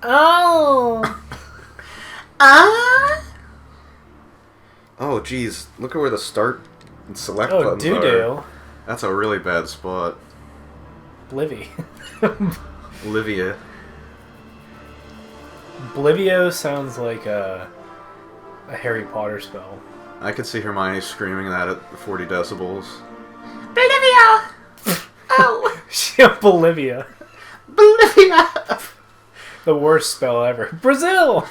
Oh! Oh, geez. Look at where the start and select Oh, buttons doo-doo. are. That's a really bad spot. Blivy. Olivia. Blivio sounds like a Harry Potter spell. I could see Hermione screaming that at 40 decibels. Bolivia! Oh! Bolivia. Bolivia! The worst spell ever. Brazil!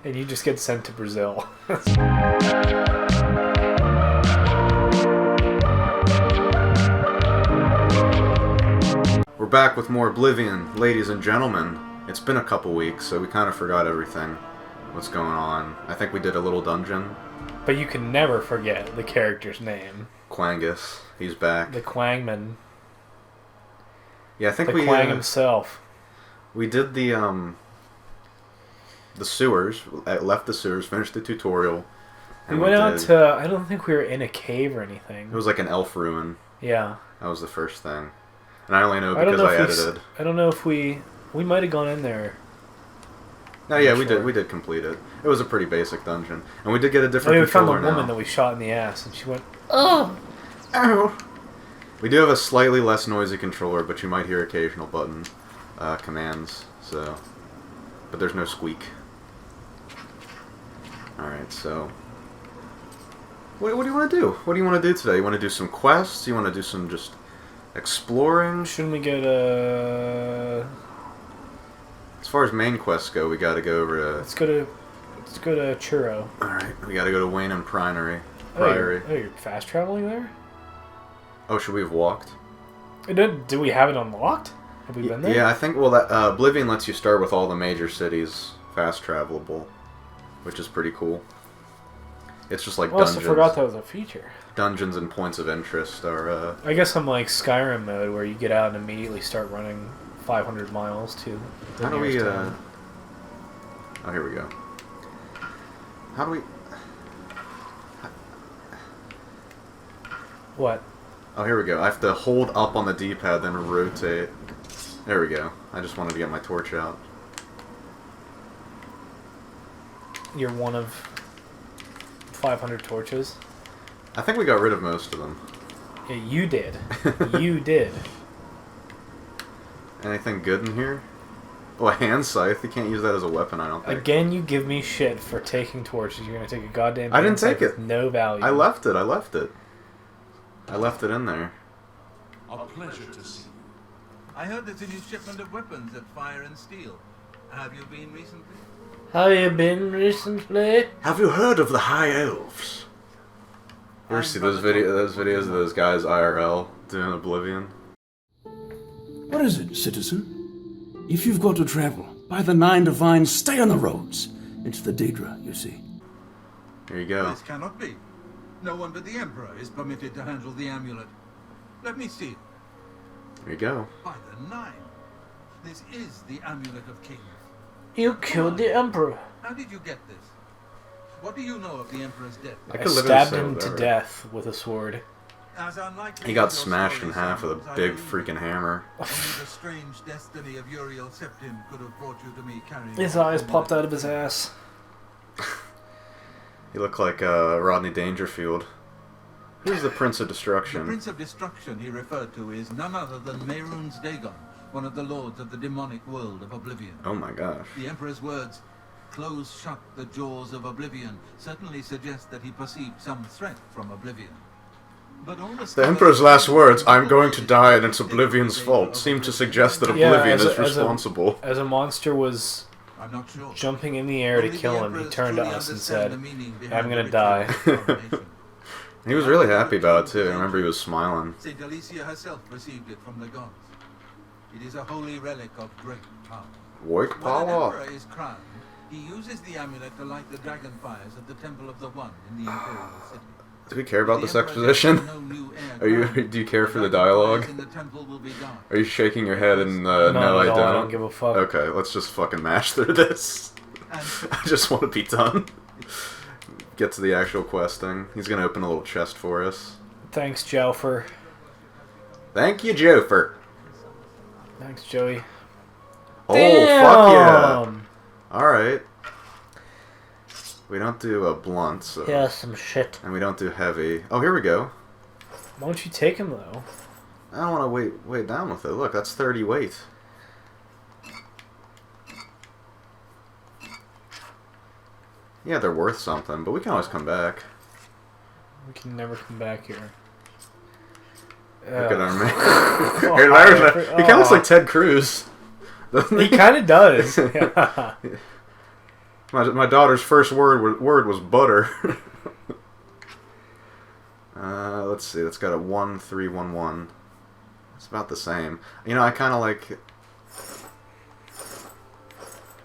And you just get sent to Brazil. We're back with more Oblivion, ladies and gentlemen. It's been a couple weeks, so we kind of forgot everything. What's going on? I think we did a little dungeon. But you can never forget the character's name. Quangus. He's back. The Quangman. Yeah, I think the we... Quang himself. We did the sewers. I left the sewers, finished the tutorial. And we went out to... I don't think we were in a cave or anything. It was like an elf ruin. Yeah. That was the first thing. And I only know because I edited. I don't know if we might have gone in there. No, yeah, we did complete it. It was a pretty basic dungeon. And we did get a different we found the controller woman now. that we shot in the ass, and she went, "Oh! Ow!" We do have a slightly less noisy controller, but you might hear occasional button commands, so... But there's no squeak. Alright, so... What do you want to do? What do you want to do today? You want to do some quests? You want to do some just exploring? Shouldn't we go to... As far as main quests go, we gotta go over to... Let's go to Churro. Alright, we gotta go to Wayne and Priory. You're fast traveling there? Oh, should we have walked? Do we have it unlocked? Have we been there? Yeah, I think, well, that Oblivion lets you start with all the major cities fast travelable, which is pretty cool. It's just like dungeons. I forgot that was a feature. Dungeons and points of interest are... I guess I'm like Skyrim mode, where you get out and immediately start running 500 miles to the How do we... town. Oh, here we go. How do we... What? Oh, here we go. I have to hold up on the D-pad, then rotate. There we go. I just wanted to get my torch out. You're one of 500 torches? I think we got rid of most of them. Yeah, you did. You did. Anything good in here? Oh, a hand scythe. You can't use that as a weapon, I don't think. Again, you give me shit for taking torches. You're going to take a goddamn I didn't hand take scythe it. with no value. I left it. I left it in there. A pleasure to see you. I heard there's a new shipment of weapons at Fire and Steel. Have you been recently? Have you been recently? Have you heard of the High Elves? You ever see those videos of those guys IRL doing Oblivion? What is it, citizen? If you've got to travel, by the Nine Divines, stay on the roads. It's the Daedra, you see. Here you go. This cannot be. No one but the Emperor is permitted to handle the amulet. Let me see. Here you go. By the Nine. This is the Amulet of Kings. You killed the Emperor. How did you get this? What do you know of the Emperor's death? I stabbed him to death with a sword. As unlikely He got as your smashed in story half with a sounds, I big believe freaking hammer. only the strange destiny of Uriel Septim could have brought you to me carrying... His eyes popped out of his ass. He looked like Rodney Dangerfield. Who's the Prince of The Destruction? Prince of Destruction he referred to is none other than Mehrunes Dagon, one of the lords of the demonic world of Oblivion. Oh my gosh. The Emperor's words, "Close shut the jaws of Oblivion," certainly suggest that he perceived some threat from Oblivion. But all The Emperor's last words, "I'm going to die and it's Oblivion's fault," seem to suggest that Oblivion is responsible. As a monster was I'm not sure. jumping in the air to Only kill the him, he Emperors turned to truly us and understand said, the meaning behind "I'm gonna the die." ritual of coronation. He was really happy about it too. I remember he was smiling. Saint Alicia herself received it from the gods. It is a holy relic of great power. White When an power. emperor is crowned, he uses the amulet to light the dragon fires at the Temple of the One in the Imperial City. Do we care about this The emperor exposition? gets no new heir crowned. Do you care for the dragon dialogue? fires in the temple will be dark. Are you shaking your head and no, Not I at all, don't? I don't give a fuck. Okay, let's just fucking mash through this. And I just want to be done. Get to the actual questing. He's gonna open a little chest for us. Thanks, Jofer. Thank you, Jofer. Thanks, Joey. Oh, Damn! fuck yeah. Alright. We don't do a blunt, so... Yeah, some shit. And we don't do heavy. Oh, here we go. Why don't you take him, though? I don't want to weigh down with it. Look, that's 30 weight. Yeah, they're worth something, but we can always come back. We can never come back here. Look at our man. Hey, Larry, he kind of looks like Ted Cruz. He kind of does. Yeah. My daughter's first word was butter. Let's see. That's got a 1-3-1-1. It's about the same. You know, I kind of like...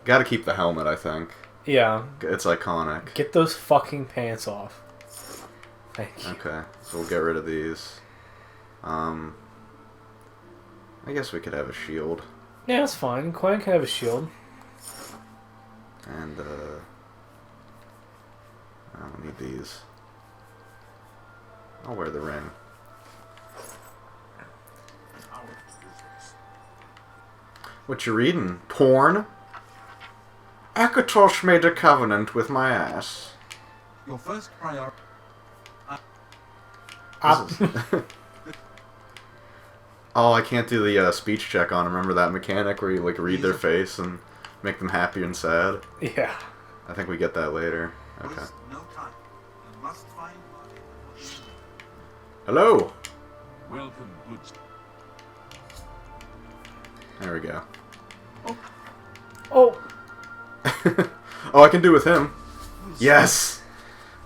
Got to keep the helmet, I think. Yeah. It's iconic. Get those fucking pants off. Thank you. Okay, so we'll get rid of these. I guess we could have a shield. Yeah, that's fine. Quinn can have a shield. And, I don't need these. I'll wear the ring. What you reading? Porn? Akatosh made a covenant with my ass. Your first priority. Oh, I can't do the speech check on them. Remember that mechanic where you like read their face and make them happy and sad? Yeah. I think we get that later. Okay. No time. You must find Hello! Welcome, good. There we go. Oh. Oh, I can do with him. Yes!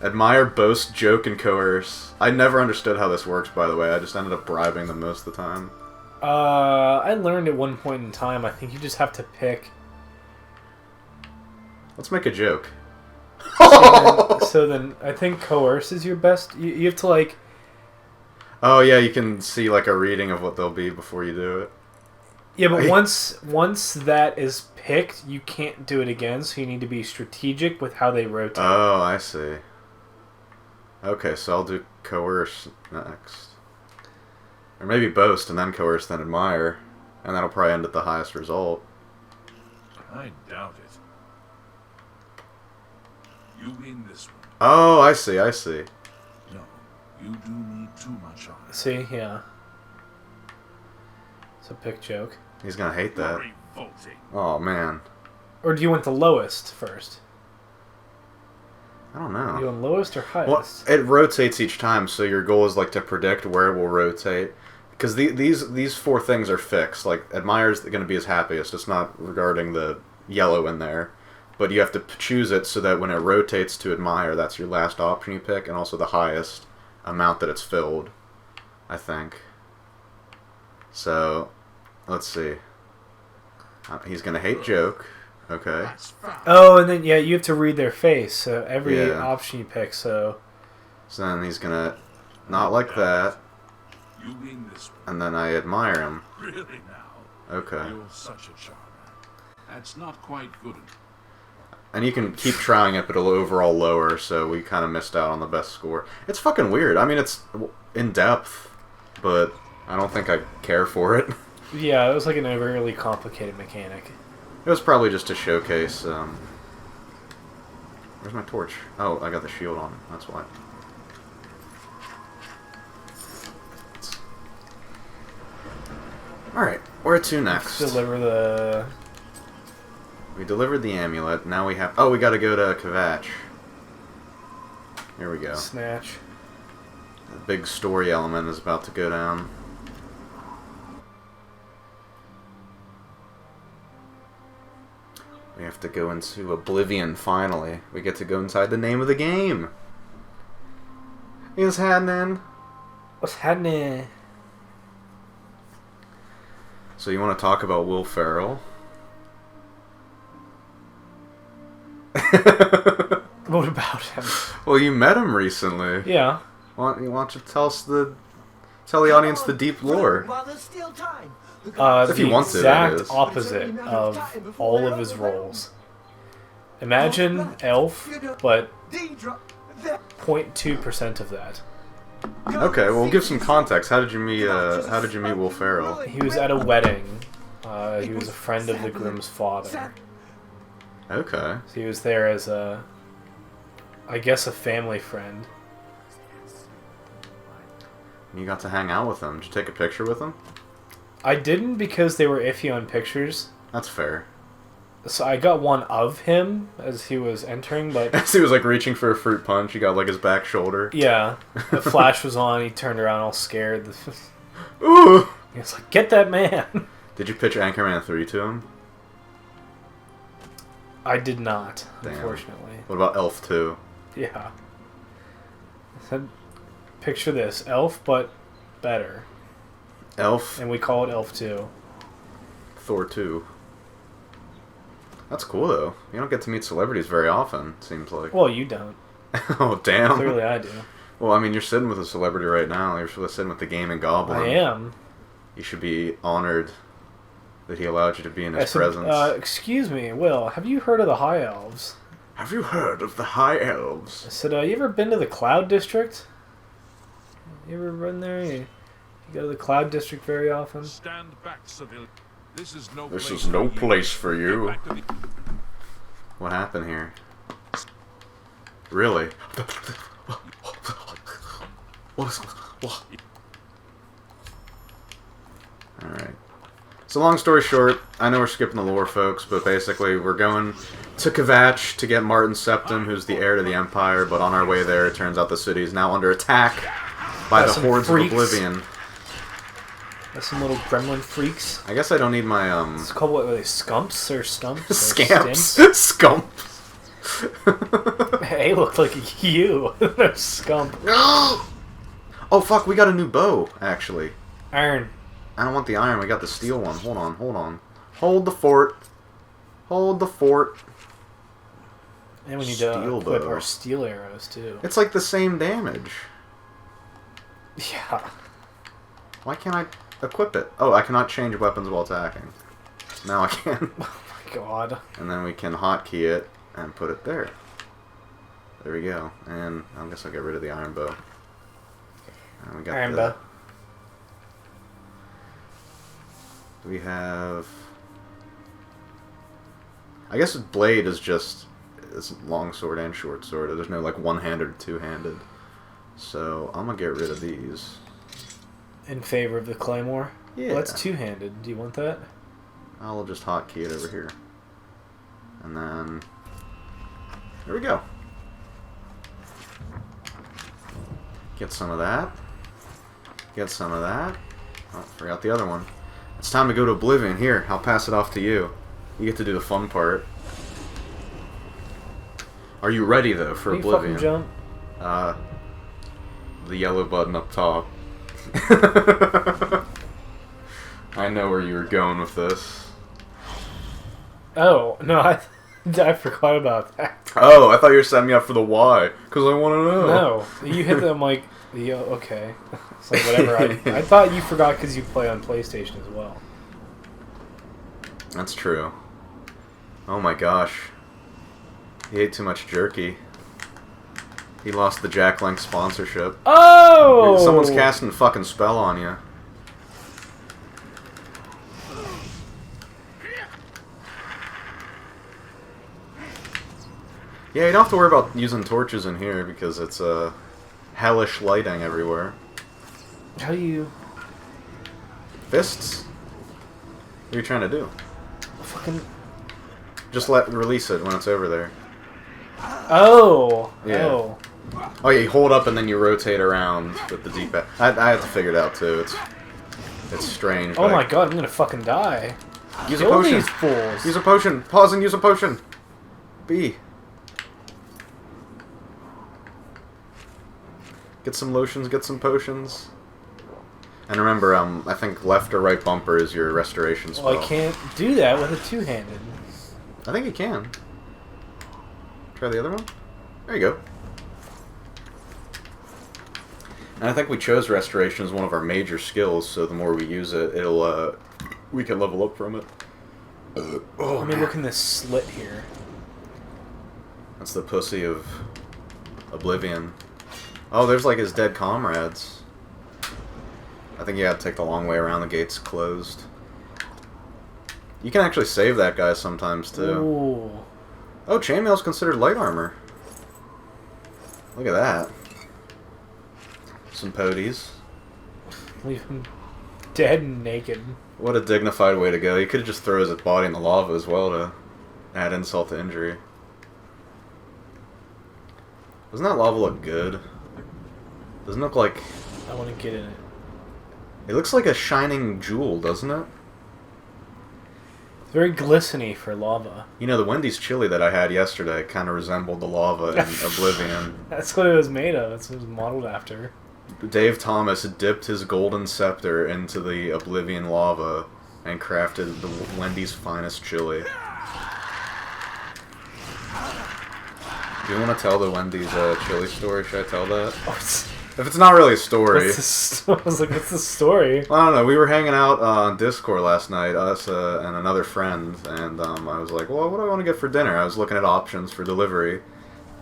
Admire, boast, joke, and coerce. I never understood how this works, by the way. I just ended up bribing them most of the time. I learned at one point in time, I think you just have to pick... Let's make a joke. So then I think coerce is your best... You have to, like... Oh, yeah, you can see, like, a reading of what they'll be before you do it. Yeah, but once that is picked, you can't do it again, so you need to be strategic with how they rotate. Oh, I see. Okay, so I'll do coerce next. Or maybe boast, and then coerce, then admire. And that'll probably end at the highest result. I doubt it. You win this one. Oh, I see, I see. No, you do need too much on it. See? Yeah. It's a pick joke. He's gonna hate that. Revolting. Oh, man. Or do you want the lowest first? I don't Do you know. want lowest or Well, highest? it rotates each time, so your goal is, like, to predict where it will rotate. Because these four things are fixed. Like, admire's going to be his happiest. It's not regarding the yellow in there. But you have to choose it so that when it rotates to admire, that's your last option you pick, and also the highest amount that it's filled, I think. So, let's see. He's going to hate joke. Okay. That's fast. Oh, and then, yeah, you have to read their face, so every Yeah. option you pick, so... So then he's going to not like that, You win this one. and then I admire him. Really now? Okay. You're such a charmer. That's not quite good enough. And you can keep trying it, but it'll overall lower, so we kind of missed out on the best score. It's fucking weird. I mean, it's in-depth, but I don't think I care for it. Yeah, it was like an overly complicated mechanic. It was probably just to showcase, Where's my torch? Oh, I got the shield on. That's why. Alright, where to next? Deliver the... We delivered the amulet. Now we have... Oh, we gotta go to Kvatch. Here we go. Snatch. The big story element is about to go down. We have to go into Oblivion, finally. We get to go inside the name of the game. What's happening? What's happening? So you want to talk about Will Ferrell? What about him? Well, you met him recently. Yeah. Why don't you tell the audience the deep lore? While there's still time. If you The want to, that exact is. opposite of all of his roles. Imagine Elf, but 0.2% of that. Okay, well, give some context. How did you meet Will Ferrell? He was at a wedding He was a friend of the groom's father. Okay. So he was there as I guess a family friend. You got to hang out with him. Did you take a picture with him? I didn't because they were iffy on pictures. That's fair. So I got one of him as he was entering, but... As he was like reaching for a fruit punch, he got like his back shoulder. Yeah. The flash was on, he turned around all scared. Ooh! He was like, get that man! Did you pitch Anchorman 3 to him? I did not, Damn. unfortunately. What about Elf 2? Yeah. I said, picture this, Elf, but better. Elf? And we call it Elf 2. Thor 2. That's cool, though. You don't get to meet celebrities very often, it seems like. Well, you don't. Oh, damn. Clearly I do. Well, I mean, you're sitting with a celebrity right now. You're sitting with the gaming Goblin. I am. You should be honored that he allowed you to be in I his said, presence. excuse me, Will, have you heard of the High Elves? Have you heard of the High Elves? I said, you ever been to the Cloud District? You ever been there? You go to the Cloud District very often? Stand back, civilian. This is no place for you. What happened here? Really? What? Alright. So long story short, I know we're skipping the lore, folks, but basically we're going to Kvatch to get Martin Septim, who's the heir to the Empire, but on our way there, it turns out the city is now under attack by the hordes freaks. of Oblivion. That's some little gremlin freaks. I guess I don't need my, It's called, what were they, skumps or stumps? Or Scamps. stimps? Scumps. Hey, look like you. They're scump. Oh, fuck, we got a new bow, actually. Iron. I don't want the iron, we got the steel one. Hold on, hold on. Hold the fort. Hold the fort. And we need Steel to equip bow. our steel arrows, too. It's like the same damage. Yeah. Why can't I equip it? Oh, I cannot change weapons while attacking. Now I can. Oh my god. And then we can hotkey it and put it there. There we go. And I guess I'll get rid of the iron bow. And we got Iron bow. We have... I guess blade is just... It's long sword and short sword. There's no like one-handed or two-handed. So I'm gonna get rid of these. In favor of the claymore? Yeah. Well, that's two-handed. Do you want that? I'll just hotkey it over here. And then... There we go. Get some of that. Get some of that. Oh, forgot the other one. It's time to go to Oblivion. Here, I'll pass it off to you. You get to do the fun part. Are you ready, though, for Can you Oblivion? fucking jump? The yellow button up top. I know where you were going with this. Oh, no, I forgot about that. Oh, I thought you were setting me up for the Y, because I want to know. No, you hit them like, okay. It's like whatever. I thought you forgot because you play on PlayStation as well. That's true. Oh my gosh. He ate too much jerky. He lost the Jack Link sponsorship. Oh! Dude, someone's casting a fucking spell on you. Yeah, you don't have to worry about using torches in here because it's hellish lighting everywhere. How do you... Fists? What are you trying to do? Fucking... Just release it when it's over there. Oh! Yeah. Oh. Oh yeah, you hold up and then you rotate around with the D-pad. I had to figure it out too. It's strange. Oh my god, I'm gonna fucking die. Use a Kill potion. these fools. Use a potion. Pause and use a potion. B. Get some lotions. Get some potions. And remember, I think left or right bumper is your restoration spell. Well, I can't do that with a two-handed. I think you can. Try the other one. There you go. And I think we chose restoration as one of our major skills, so the more we use it, it'll we can level up from it. Let me look in this slit here. That's the pussy of Oblivion. Oh, there's like his dead comrades. I think you gotta take the long way around, the gate's closed. You can actually save that guy sometimes, too. Ooh. Oh, chainmail's considered light armor. Look at that. Some poties. Leave him dead and naked. What a dignified way to go. He could have just thrown his body in the lava as well to add insult to injury. Doesn't that lava look good? Doesn't it look like... I want to get in it. It looks like a shining jewel, doesn't it? It's very glistening for lava. You know, the Wendy's chili that I had yesterday kind of resembled the lava in Oblivion. That's what it was made of. That's what it was modeled after. Dave Thomas dipped his golden scepter into the Oblivion lava and crafted the Wendy's finest chili. Do you want to tell the Wendy's chili story? Should I tell that? If it's not really a story. I was like, what's the story? I don't know. We were hanging out on Discord last night, us and another friend, and I was like, well, what do I want to get for dinner? I was looking at options for delivery,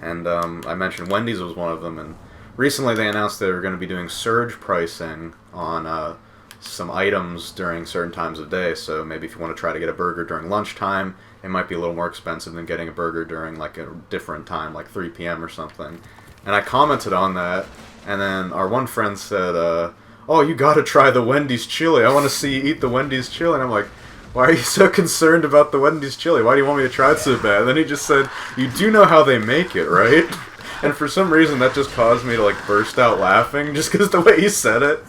and I mentioned Wendy's was one of them, and recently they announced they were going to be doing surge pricing on some items during certain times of day, so maybe if you want to try to get a burger during lunchtime, it might be a little more expensive than getting a burger during like a different time, like 3 p.m. or something. And I commented on that, and then our one friend said, oh, you gotta try the Wendy's chili. I want to see you eat the Wendy's chili. And I'm like, why are you so concerned about the Wendy's chili? Why do you want me to try it so bad? And then he just said, you do know how they make it, right? And for some reason, that just caused me to like burst out laughing, just because the way he said it.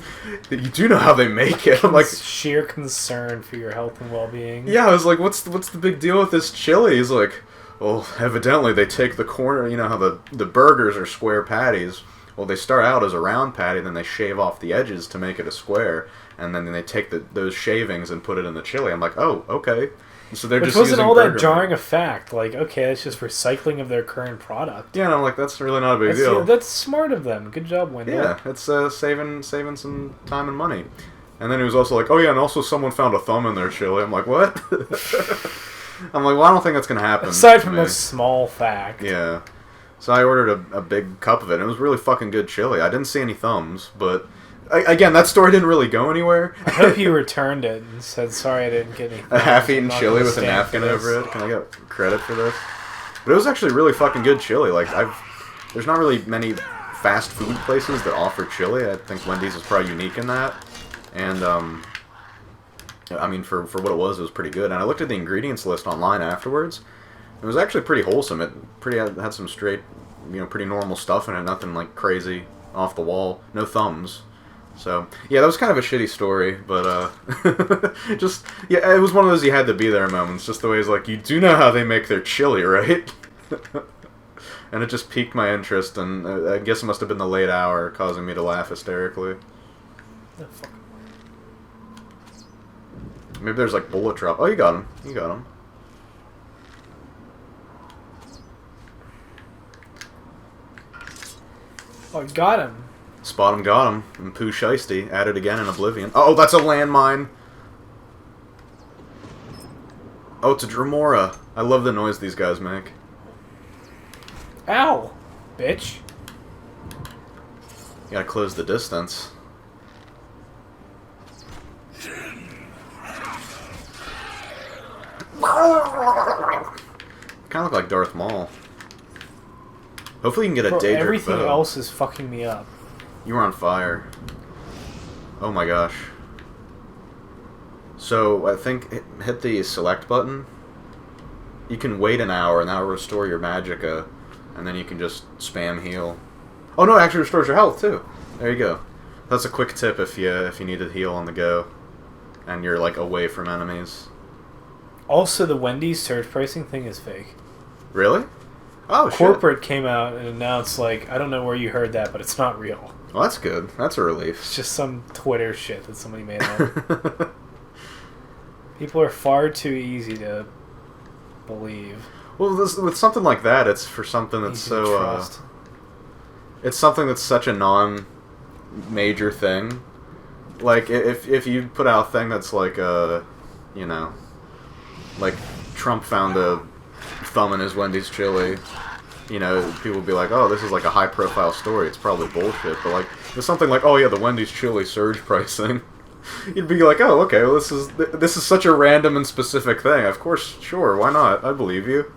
That you do know how they make it. I'm like, sheer concern for your health and well-being. Yeah, I was like, what's the big deal with this chili? He's like, well, evidently they take the corner, you know how the burgers are square patties. Well, they start out as a round patty, then they shave off the edges to make it a square, and then they take those shavings and put it in the chili. I'm like, oh, okay. So they're Which just wasn't using all that burger jarring a fact. Like, okay, that's just recycling of their current product. Yeah, and I'm like, that's really not a big deal. That's smart of them. Good job, Wendy. Yeah, it's saving some time and money. And then he was also like, oh yeah, and also someone found a thumb in their chili. I'm like, what? I'm like, well, I don't think that's going to happen. Aside from this small fact. Yeah. So I ordered a big cup of it, and it was really fucking good chili. I didn't see any thumbs, but... Again, that story didn't really go anywhere. I hope you returned it and said, sorry I didn't get any thumbs. A half-eaten chili with a napkin over it. Can I get credit for this? But it was actually really fucking good chili. Like, there's not really many fast food places that offer chili. I think Wendy's is probably unique in that. And, I mean, for what it was pretty good. And I looked at the ingredients list online afterwards. It was actually pretty wholesome. It had some straight, pretty normal stuff in it. Nothing, like, crazy off the wall. No thumbs. So, yeah, that was kind of a shitty story, but, yeah, it was one of those you had to be there moments, just the way he's like, you do know how they make their chili, right? And it just piqued my interest, and I guess it must have been the late hour causing me to laugh hysterically. Oh, fuck. Maybe there's, like, bullet drop. Oh, you got him. You got him. Oh, I got him. Spot him, got him. And Pooh Shiesty, at it again in Oblivion. Oh, that's a landmine! Oh, it's a Dremora. I love the noise these guys make. Ow! Bitch. You gotta close the distance. Kinda look like Darth Maul. Hopefully you can get a Daedric everything bow. else is fucking me up. You were on fire. Oh my gosh. So, I think hit the select button. You can wait an hour and that'll restore your magicka. And then you can just spam heal. Oh no, it actually restores your health too. There you go. That's a quick tip if you need to heal on the go. And you're like away from enemies. Also, the Wendy's surge pricing thing is fake. Really? Oh, shit. Corporate came out and announced, like, I don't know where you heard that, but it's not real. Well, that's good. That's a relief. It's just some Twitter shit that somebody made up. People are far too easy to believe. Well, with something like that, it's for something that's Easy to so... trust. It's something that's such a non-major thing. Like, if you put out a thing that's like, like Trump found a thumb in his Wendy's chili, people would be like, oh, this is like a high-profile story. It's probably bullshit. But, like, there's something like, oh, yeah, the Wendy's chili surge pricing. You'd be like, oh, okay, well, this is such a random and specific thing. Of course, sure, why not? I believe you.